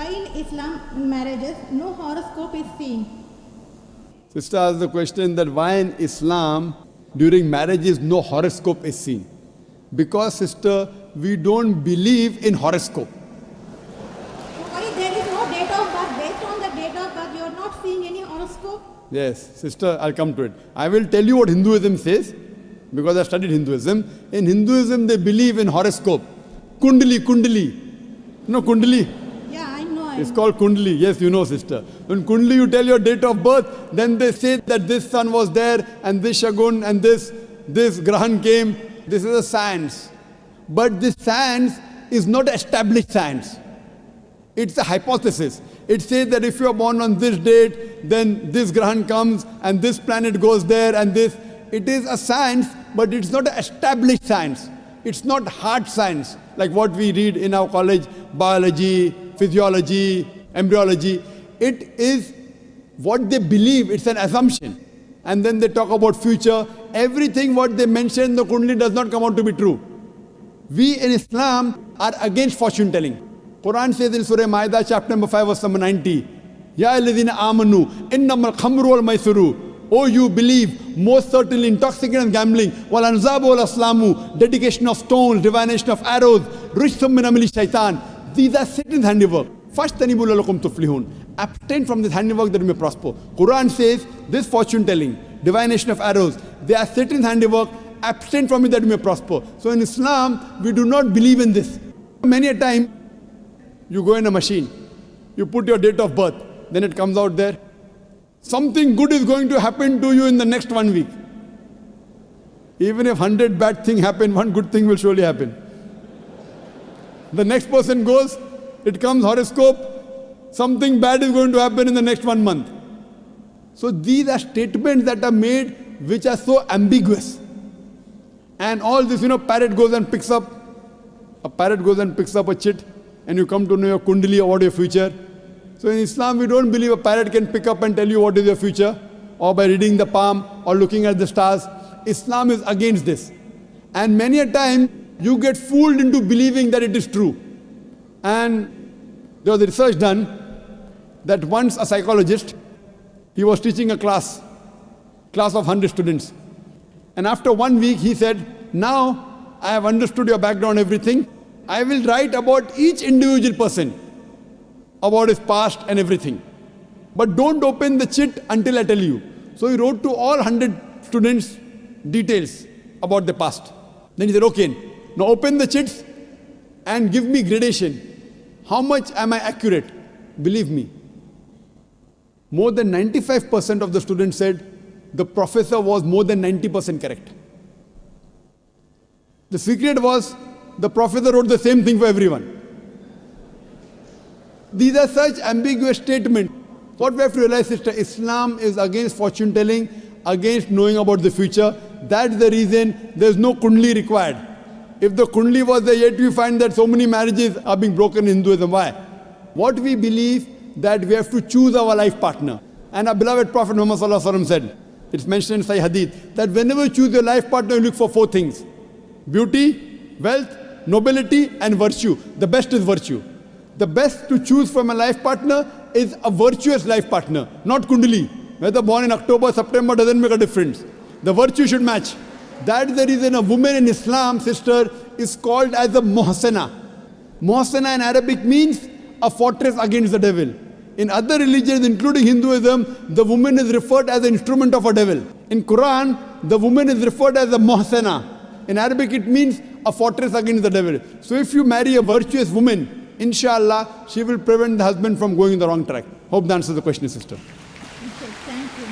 why in Islam marriages no horoscope is seen? Sister asked the question that why in Islam during marriages no horoscope is seen. Because, sister, we don't believe in horoscope. Why there is no date of birth? Based on the date of birth, you are not seeing any horoscope? Yes, sister, I'll come to it. I will tell you what Hinduism says, because I studied Hinduism. In Hinduism, they believe in horoscope. Kundali. You know Kundali? Yeah, I know. It's called Kundali. Yes, you know, sister. When Kundali, you tell your date of birth, then they say that this sun was there, and this Shagun, and this Grahan came. This is a science. But this science is not established science. It's a hypothesis. It says that if you are born on this date, then this Grahan comes, and this planet goes there, and this. It is a science, but it's not an established science. It's not hard science, like what we read in our college, biology, physiology, embryology. It is what they believe, it's an assumption. And then they talk about future. Everything what they mention in the Kundali does not come out to be true. We in Islam are against fortune telling. Quran says in Surah Ma'idah, chapter number 5, verse number 90, Ya alladhina amanu, innamal khamru wal maisuru. Oh, you believe, most certainly intoxicant and gambling, wal anzabu wal aslamu, dedication of stones, divination of arrows, rishthum min amali shaitan. These are Satan's handiwork. Fashtanibu lalakum tuflihun. Abstain from this handiwork that you may prosper. Quran says, this fortune telling, divination of arrows, they are Satan's handiwork. Abstain from it that you may prosper. So in Islam, we do not believe in this. Many a time, you go in a machine, you put your date of birth, then it comes out there. Something good is going to happen to you in the next 1 week. Even if 100 bad things happen, one good thing will surely happen. The next person goes, it comes horoscope, something bad is going to happen in the next 1 month. So these are statements that are made which are so ambiguous. And all this, parrot goes and picks up a chit, and you come to know your Kundali or what your future. So in Islam, we don't believe a parrot can pick up and tell you what is your future, or by reading the palm, or looking at the stars. Islam is against this. And many a time, you get fooled into believing that it is true. And there was a research done that once a psychologist, he was teaching a class of 100 students. And after 1 week, he said, now I have understood your background, everything. I will write about each individual person, about his past and everything. But don't open the chit until I tell you. So he wrote to all 100 students details about the past. Then he said, okay, now open the chits and give me gradation. How much am I accurate? Believe me, more than 95% of the students said the professor was more than 90% correct. The secret was the professor wrote the same thing for everyone. These are such ambiguous statements. What we have to realize, sister, Islam is against fortune telling, against knowing about the future. That's the reason there's no Kundali required. If the Kundali was there, yet we find that so many marriages are being broken in Hinduism. Why? What we believe that we have to choose our life partner. And our beloved Prophet Muhammad Sallallahu Alaihi Wasallam said, it's mentioned in Sahih Hadith, that whenever you choose your life partner, you look for 4 things. Beauty, wealth, nobility, and virtue. The best is virtue. The best to choose from a life partner is a virtuous life partner, not Kundali. Whether born in October, September doesn't make a difference. The virtue should match. That's the reason a woman in Islam, sister, is called as a muhsana. Muhsana in Arabic means a fortress against the devil. In other religions, including Hinduism, the woman is referred as an instrument of a devil. In Quran, the woman is referred as a muhsana. In Arabic, it means a fortress against the devil. So if you marry a virtuous woman, inshallah, she will prevent the husband from going in the wrong track. Hope that answers the question, sister. Okay, thank you.